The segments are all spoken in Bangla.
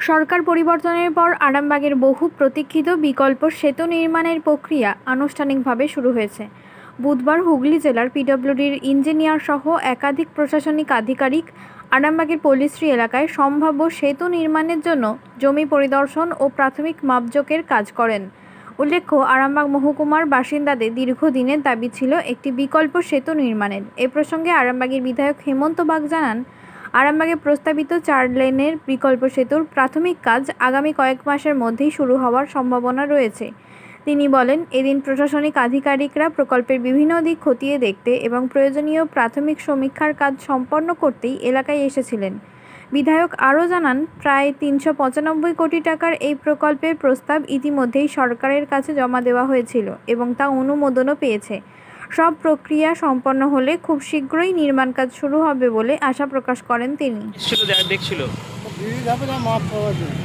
সরকার পরিবর্তনের পর আরামবাগের বহু প্রতীক্ষিত বিকল্প সেতু নির্মাণের প্রক্রিয়া আনুষ্ঠানিকভাবে শুরু হয়েছে। বুধবার হুগলি জেলার পিডব্লিউডির ইঞ্জিনিয়ার সহ একাধিক প্রশাসনিক আধিকারিক আরামবাগের পল্লীশ্রী এলাকায় সম্ভাব্য সেতু নির্মাণের জন্য জমি পরিদর্শন ও প্রাথমিক মাপজোকের কাজ করেন। উল্লেখ্য, আরামবাগ মহকুমার বাসিন্দাদের দীর্ঘদিনের দাবি ছিল একটি বিকল্প সেতু নির্মাণের। এ প্রসঙ্গে আরামবাগের বিধায়ক হেমন্ত বাগ জানান, আরামবাগে প্রস্তাবিত 4 লেনের বিকল্প সেতুর প্রাথমিক কাজ আগামী কয়েক মাসের মধ্যেই শুরু হওয়ার সম্ভাবনা রয়েছে। তিনি বলেন, এদিন প্রশাসনিক আধিকারিকরা প্রকল্পের বিভিন্ন দিক খতিয়ে দেখতে এবং প্রয়োজনীয় প্রাথমিক সমীক্ষার কাজ সম্পন্ন করতেই এলাকায় এসেছিলেন। বিধায়ক আরও জানান, প্রায় 395 কোটি টাকার এই প্রকল্পের প্রস্তাব ইতিমধ্যেই সরকারের কাছে জমা দেওয়া হয়েছিল এবং তা অনুমোদনও পেয়েছে। সব প্রক্রিয়া সম্পন্ন হলে খুব শীঘ্রই নির্মাণ কাজ শুরু হবে বলে আশা প্রকাশ করেন তিনি। দেখছিল ব্রিজ হবে না মাপ পাওয়ার জন্য।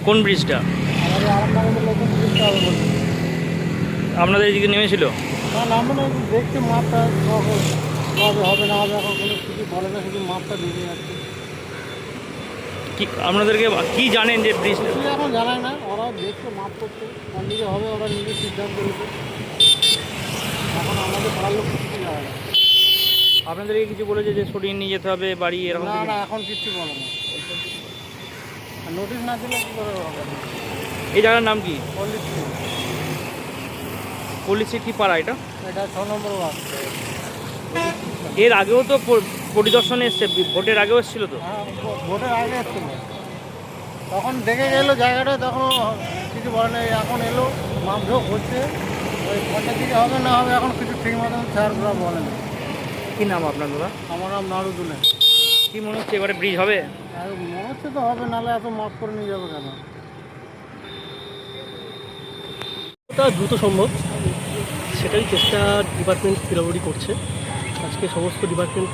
কোন ব্রিজটা আমাদের আরামবাগের নতুন ব্রিজটা হবে বলে। আপনাদের এদিকে নেমেছিল? না নামবে না, দেখতে মাপটা কবে হবে না হবে এখন কোনো কিছু বলে না, শুধু মাপটা ঢুকে যাচ্ছে। কি আপনাদেরকে কি জানেন যে ব্রিজটা? কিছু এখন জানায় না, ওরা দেখছে মাপ করতে কোন দিকে হবে, ওরা নিজে সিদ্ধান্ত নিতে। এখন আমাদের পাড়ার লোক কিছু জানে না। আপনাদেরকে কিছু বলেছে যে সরিয়ে নিয়ে যেতে হবে বাড়ি এরকম? না না, এখন কিচ্ছু বলে না। নোটিশ না দিলে কী করে হবে? এই জায়গার নাম কি? পল্লীশ্রী। পল্লীশ্রী কি পাড়া এটা? এটা 6 নম্বর ওয়ার্ড। এর আগেও তো পরিদর্শনে এসছে, ভোটের আগেও এসেছিল তো? হ্যাঁ, ভোটের আগে এসছিল, তখন দেখে গেলো জায়গাটা, তখন কিছু বলে না। এখন এলো, মাপঝোক হচ্ছে, ওই কোনটার দিকে হবে না হবে এখন কিছু ঠিক মতন স্যাররা বলে না। কি নাম আপনার দাদা? আমার নাম নাড়ুদুলে। কি মনে হচ্ছে এবারে ব্রিজ হবে? আর মনে হচ্ছে তো হবে, নাহলে এত মাপ করে নিয়ে যাবে কেন? ওটা দ্রুত সম্ভব, সেটাই চেষ্টা ডিপার্টমেন্ট পিডব্লিউডি করছে। আজকে সমস্ত ডিপার্টমেন্ট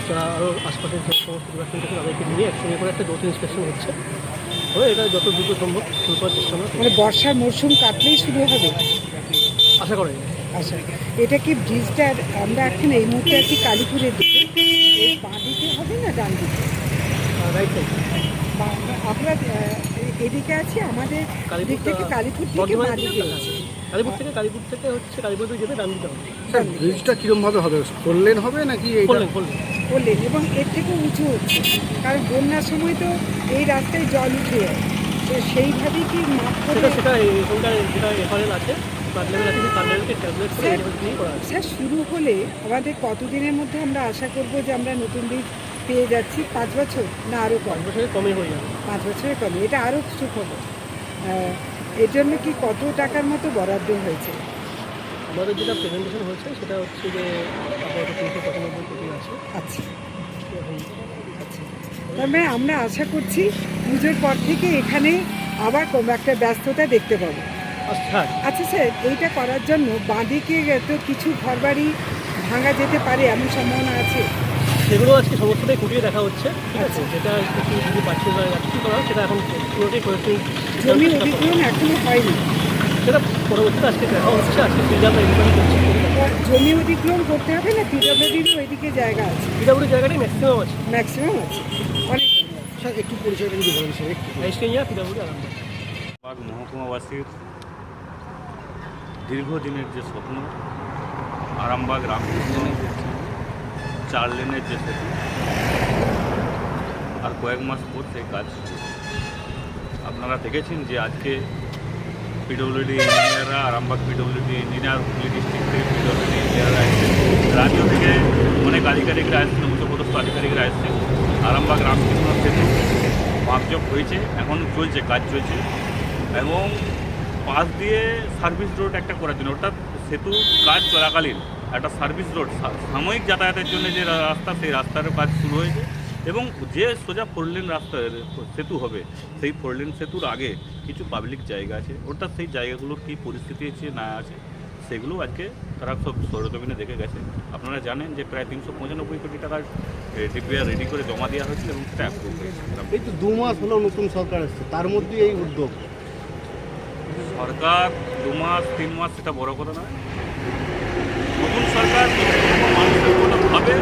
যারা আরও আশপাশের যে সমস্ত ডিপার্টমেন্ট আছে তাদেরকে নিয়ে একসঙ্গে করে একটা ডোট ইন্সপেকশন হচ্ছে। তবে এটা যত দ্রুত সম্ভব শুরু করার চেষ্টা আমরা মানে বর্ষার মরশুম কাটলেই শুরু হবে আশা করা যায়। আচ্ছা, এটা কি ব্রিজটার আমরা এখন এই মুহূর্তে আছি কালীপুরের দিকে, এই বাঁ দিকে হবে না ডান দিকে? রাইট সাইড আপনার এদিকে আছে, আমাদের দিক থেকে কালীপুর থেকে বাঁ দিকে আছে। কালীপুর থেকে হচ্ছে কালীপুর যেতে ডান দিতে হবে। স্যার ব্রিজটা কীরকমভাবে হবে? 4 লেন হবে নাকি? বললেন বললেন, এবং এর থেকে উঁচু হচ্ছে, কারণ বন্যার সময় তো এই রাস্তায় জল উঠে যায়, তো সেইভাবেই কি মাপ করে? সেটা এখানকার যেটা এফআরএল আছে, ফ্লাড লেভেল আছে, সেই ফ্লাড লেভেলকে ক্যালকুলেট করে এই লেভেল দিয়েই করা আছে। স্যার, শুরু হলে আমাদের কতদিনের মধ্যে আমরা আশা করব যে আমরা নতুন ব্রিজ পেয়ে যাচ্ছি? 5 বছর না আরও কম? 5 বছরের কমই হয়ে যাবে। 5 বছরের কমে, এটা আরও সুখবর। এর জন্য কি কত টাকার মতো বরাদ্দ হয়েছে? আমাদের যেটা প্রেজেন্টেশন হয়েছে সেটা হচ্ছে যে আপাতত 395 কোটি আছে। আচ্ছা এখন আচ্ছা, তবে আমরা আশা করছি পুজোর পর থেকে এখানে আবার কোনো একটা ব্যস্ততা দেখতে পাবো। হ্যাঁ, আচ্ছা স্যার, এইটা করার জন্য বাঁদিকে তো কিছু ঘরবাড়ি ভাঙা যেতে পারে এমন সম্ভাবনা আছে? সেগুলো আজকে সমস্তটাই খুঁটিয়ে দেখা হচ্ছে, ঠিক আছে? যেটা একটু যদি পাচ্ছি বা একটু করা হয় সেটা এখন পুরোটাই করেছি। জমি অধিগ্রহণ এখনো হয়নি, সেটা পরবর্তীতে আজকে দেখা হচ্ছে। আজকে ফিল্ডাররা এগুলো করছে। জমি অধিগ্রহণ করতে হবে না? পিডব্লিউডিরও ওইদিকে জায়গা আছে, পিডব্লিউডি জায়গাটাই ম্যাক্সিমাম আছে। ম্যাক্সিমাম আছে। অনেক ধন্যবাদ। স্যার একটু পরিচয়টা যদি বলেন স্যার একটু। আইসকেঞ্জা পিডব্লিউডি আরামবাগ। আরামবাগ মহকুমাবাসীর দীর্ঘদিনের যে স্বপ্ন, আরামবাগ রামকৃষ্ণের যে 4 লেনের যে সেতু, আর কয়েক মাস পর সেই কাজ শুরু। আপনারা দেখেছেন যে আজকে পিডব্লিউডি ইঞ্জিনিয়াররা, Arambagh PWD engineer, Hooghly district থেকে পিডব্লিউডি ইঞ্জিনিয়াররা এসেছেন, রাজ্য থেকে অনেক আধিকারিকরা আসছেন, উচ্চপদস্থ আধিকারিকরা আসছেন। আরামবাগ রামকৃষ্ণ সেতু মাপজোক হয়েছে, এখন চলছে, কাজ চলছে, এবং পাশ দিয়ে সার্ভিস রোড একটা করার জন্য, অর্থাৎ সেতু কাজ চলাকালীন একটা সার্ভিস রোড, সাময়িক যাতায়াতের জন্য যে রাস্তা, সেই রাস্তারও কাজ শুরু হয়েছে। এবং যে সোজা 4 লেন রাস্তা সেতু হবে, সেই 4 লেন সেতুর আগে কিছু পাবলিক জায়গা আছে, অর্থাৎ সেই জায়গাগুলোর কী পরিস্থিতি আছে না আছে সেগুলো আজকে তারা সব সরজমিনে দেখে গেছে। আপনারা জানেন যে প্রায় 395 কোটি টাকার ডিপিআর রেডি করে জমা দেওয়া হয়েছিল এবং সেটা অ্যাপ্রুভ হয়েছে। এই তো 2 মাস হলো নতুন সরকার এসছে, তার মধ্যে এই উদ্যোগ। সরকার 2 মাস 3 মাস সেটা বড় কথা নয়। নতুন সরকার মানুষের কথা ভাবে,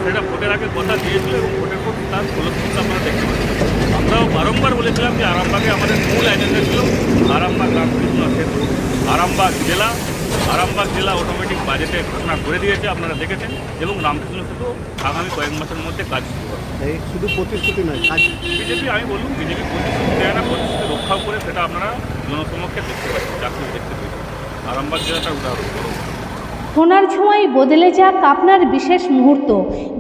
সেটা ভোটের আগে কথা দিয়েছিল এবং ভোটের পর তার ফলস্বরূপ আপনারা দেখতে পাচ্ছেন। আমরাও বারংবার বলেছিলাম যে আরামবাগে আমাদের মূল এজেন্ডা ছিল আরামবাগ রামকৃষ্ণ সেতু, আরামবাগ জেলা অটোমেটিক বাজেটে ঘোষণা করে দিয়েছে, আপনারা দেখেছেন, এবং রামকৃষ্ণ সেতু আগামী কয়েক মাসের মধ্যে কাজ শুরু হবে। এই শুধু প্রতিশ্রুতি নয়, কাজ বিজেপি, আমি বলুন, বিজেপি প্রতিশ্রুতি দেয় না, প্রতিশ্রুতি রক্ষাও করে, সেটা আপনারা জনসমক্ষে দেখতে পাচ্ছেন, চাকরি দেখতে পেয়েছেন। আরামবাগ জেলাটার উদাহরণ বড়। সোনার ছোঁয়ায় বদলে যাক আপনার বিশেষ মুহূর্ত।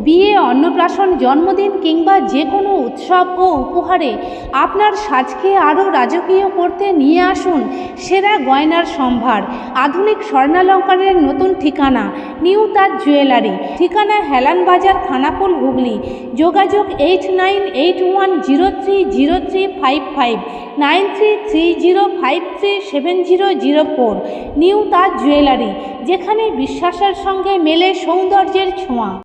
বিয়ে, অন্নপ্রাশন, জন্মদিন কিংবা যে কোনো উৎসব ও উপহারে আপনার সাজকে আরও রাজকীয় করতে নিয়ে আসুন সেরা গয়নার সম্ভার। আধুনিক স্বর্ণালঙ্কারের নতুন ঠিকানা নিউ তাজ জুয়েলারি। ঠিকানা হেলান বাজার, খানাকুল, হুগলি। যোগাযোগ 8981030355, 9330537004। নিউ তাজ জুয়েলারি, যেখানে বিশ্বাসের সঙ্গে মেলে সৌন্দর্যের ছোঁয়া।